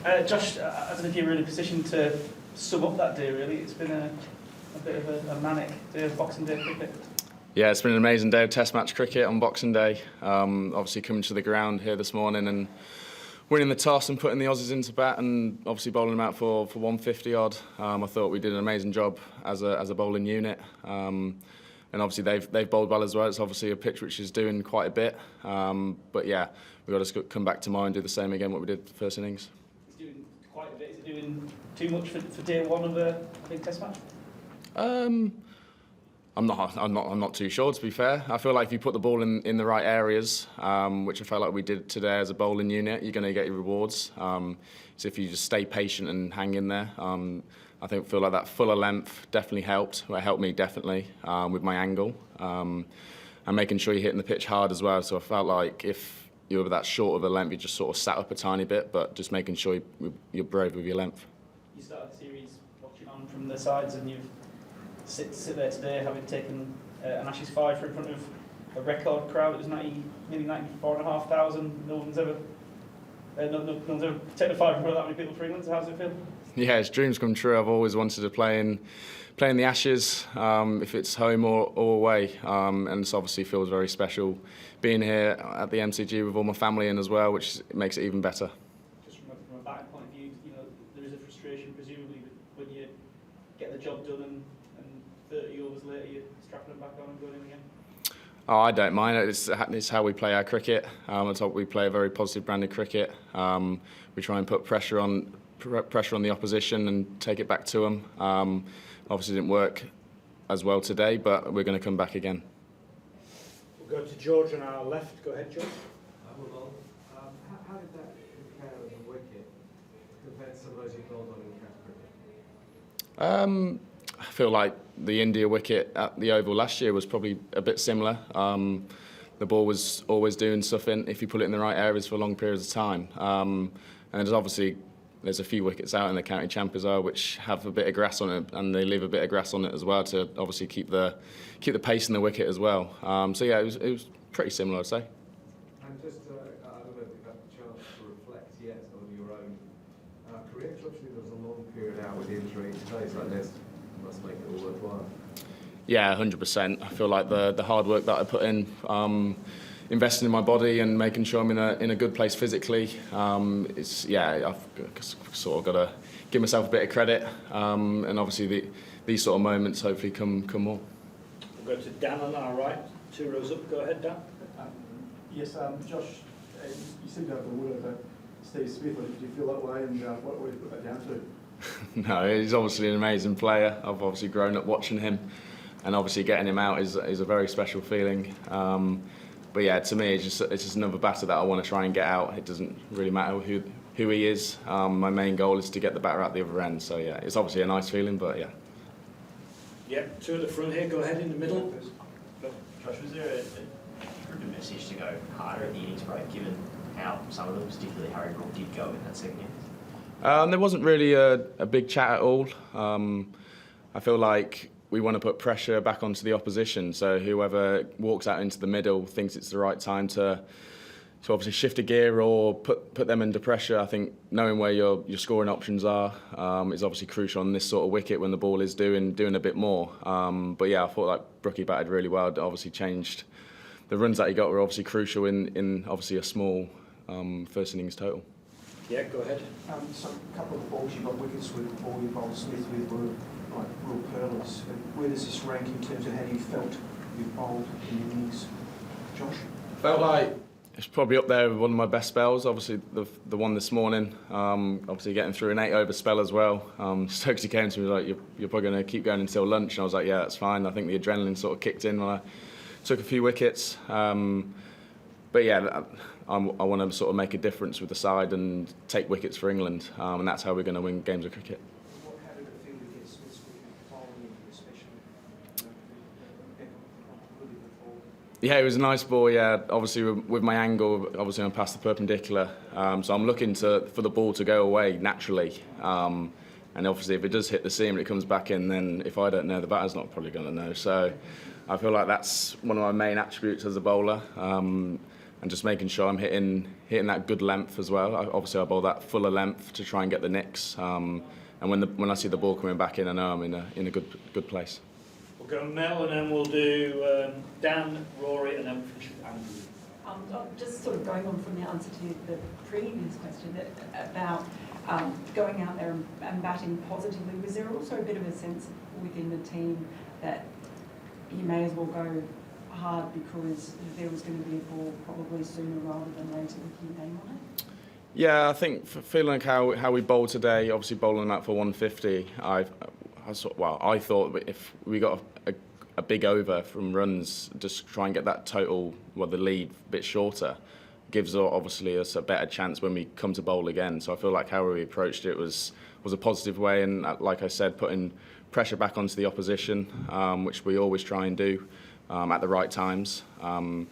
Josh, I don't know if you're in a position to sum up that day, really. It's been a bit of a manic day of Boxing Day cricket. Yeah, it's been an amazing day of Test match cricket on Boxing Day. Obviously coming to the ground here this morning and winning the toss and putting the Aussies into bat and obviously bowling them out for 150 odd. I thought we did an amazing job as a bowling unit. And obviously they've bowled well as well. It's obviously a pitch which is doing quite a bit. But yeah, we've got to come back tomorrow and do the same again what we did the first innings. It's doing quite a bit. Is it doing too much for day one of a big Test match? I'm not too sure, to be fair. I feel like if you put the ball in the right areas, which I felt like we did today as a bowling unit, you're going to get your rewards. So if you just stay patient and hang in there, I feel like that fuller length definitely helped. Well, it helped me definitely with my angle and making sure you're hitting the pitch hard as well. So I felt like if you were that short of a length, you just sort of sat up a tiny bit, but just making sure you're brave with your length. You started the series watching on from the sides, and you've sit there today having taken an Ashes 5 in front of a record crowd. It was nearly 94,500. No one's ever taken a 5 in front of that many people for England. So how does it feel? Yeah, it's dreams come true. I've always wanted to play in the Ashes, if it's home or away, and it obviously feels very special being here at the MCG with all my family in as well, which makes it even better. Just from a batting point of view, there is a frustration presumably when you get the job done and 30 overs later you're strapping them back on and going in again. Oh, I don't mind. It's how we play our cricket. We play a very positive branded cricket. We try and put pressure on the opposition and take it back to them. Obviously didn't work as well today, but we're going to come back again. We'll go to George on our left. Go ahead, George. How did that compare as a wicket compared to some of those you bowled on in Test cricket? I feel like the India wicket at the Oval last year was probably a bit similar. The ball was always doing something if you put it in the right areas for long periods of time. And there's a few wickets out in the county champ as well, which have a bit of grass on it, and they leave a bit of grass on it as well to obviously keep the pace in the wicket as well. So yeah, it was pretty similar, I'd say. And just, I don't know if you've had the chance to reflect yet on your own career. Obviously, there was a long period out with injury. Days like this must make it all worthwhile. Yeah, 100%. I feel like the hard work that I put in, investing in my body and making sure I'm in a good place physically. I've sort of got to give myself a bit of credit, and obviously these sort of moments hopefully come more. We'll go to Dan on our right. 2 rows up. Go ahead, Dan. Yes, Josh, you seem to have the will of Steve Smith. Did you feel that way, and what would you put that down to? No, he's obviously an amazing player. I've obviously grown up watching him, and obviously getting him out is a very special feeling. But yeah, to me, it's just another batter that I want to try and get out. It doesn't really matter who he is. My main goal is to get the batter out the other end. So yeah, it's obviously a nice feeling, but yeah. Yep, 2 at the front here. Go ahead in the middle. Josh, was there a message to go harder at the innings break, given how some of them, particularly Harry Brook, did go in that second innings? There wasn't really a big chat at all. I feel like we want to put pressure back onto the opposition, so whoever walks out into the middle thinks it's the right time to obviously shift a gear or put them under pressure. I think knowing where your scoring options are is obviously crucial on this sort of wicket when the ball is doing a bit more. But yeah, I thought like Brookie batted really well. It obviously changed. The runs that he got were obviously crucial in obviously a small first innings total. Yeah, go ahead. So a couple of the balls you got wickets with, the ball you bowled Smith with were like real pearlers. Where does this rank in terms of how you felt you bowled in the innings, Josh? Felt like it's probably up there with one of my best spells. Obviously the one this morning, obviously getting through an 8-over spell as well. Stokesy came to me like, you're probably going to keep going until lunch, and I was like, yeah, that's fine. I think the adrenaline sort of kicked in when I took a few wickets. But yeah, I want to sort of make a difference with the side and take wickets for England, and that's how we're going to win games of cricket. How did it feel to get Smith's wicket bowling, especially? Yeah, it was a nice ball. Yeah, obviously with my angle, obviously I'm past the perpendicular, so I'm looking for the ball to go away naturally. And obviously, if it does hit the seam and it comes back in, then if I don't know, the batter's not probably going to know. So I feel like that's one of my main attributes as a bowler. just making sure I'm hitting that good length as well. Obviously, I bowl that fuller length to try and get the nicks. And when I see the ball coming back in, I know I'm in a good place. We'll go Mel, and then we'll do Dan, Rory, and then we'll finish with Andrew. Just sort of going on from the answer to the previous question about going out there and batting positively, was there also a bit of a sense within the team that you may as well go hard because there was going to be a ball probably sooner rather than later with your name on it? Yeah, I think feeling like how we bowled today, obviously bowling them out for 150, I thought if we got a big over from runs, just try and get that total, the lead a bit shorter, gives obviously us a better chance when we come to bowl again. So I feel like how we approached it was a positive way, and like I said, putting pressure back onto the opposition, which we always try and do at the right times. And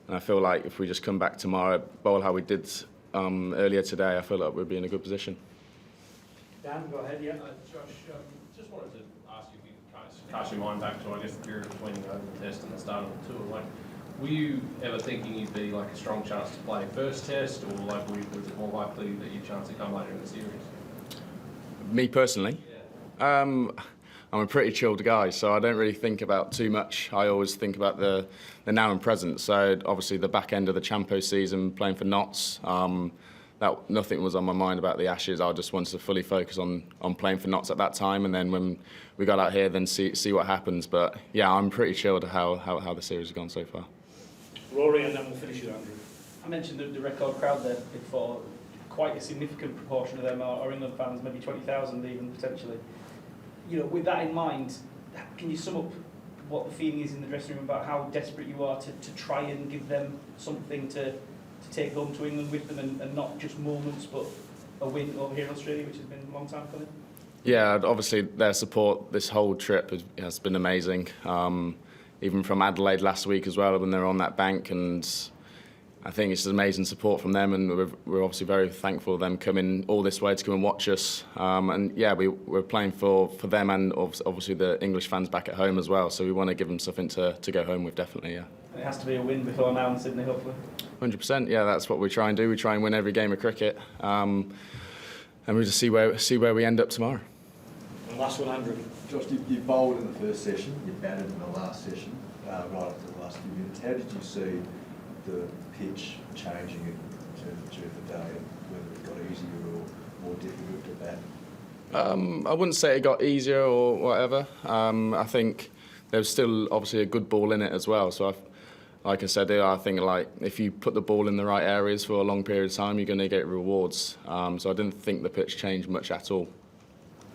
I feel like if we just come back tomorrow, bowl how we did earlier today, I feel like we'll be in a good position. Dan, go ahead, yeah. Josh, just wanted to ask you if you could cast your mind back to, I guess, the period between the Open Test and the start of the tour. Like, were you ever thinking you'd be like a strong chance to play first test, or like was it more likely that your chance to come later in the series? Me personally? Yeah. I'm a pretty chilled guy, so I don't really think about too much. I always think about the now and present. So obviously the back end of the Champo season, playing for Notts, that nothing was on my mind about the Ashes. I just wanted to fully focus on playing for Notts at that time, and then when we got out here, then see what happens. But yeah, I'm pretty chilled how the series has gone so far. Rory, and then we'll finish with Andrew. I mentioned the record crowd there before. Quite a significant proportion of them are England fans, maybe 20,000 even potentially. You know, with that in mind, can you sum up what the feeling is in the dressing room about how desperate you are to try and give them something to take home to England with them, and not just moments, but a win over here in Australia, which has been a long time coming? Yeah, obviously their support this whole trip has been amazing. Even from Adelaide last week as well, when they were on that bank, and I think it's amazing support from them, and we're obviously very thankful of them coming all this way to come and watch us. And yeah, we're playing for them and obviously the English fans back at home as well, so we want to give them something to go home with, definitely, yeah. It has to be a win before now in Sydney, hopefully. 100%, yeah, that's what we try and do. We try and win every game of cricket, and we just see where we end up tomorrow. And last one, Andrew. Josh, you bowled in the first session, you batted in the last session, right after the last few minutes. How did you see the pitch changing during the day, and whether it got easier or more difficult to bat? I wouldn't say it got easier or whatever. I think there was still obviously a good ball in it as well. So like I said, I think like if you put the ball in the right areas for a long period of time, you're going to get rewards. So I didn't think the pitch changed much at all.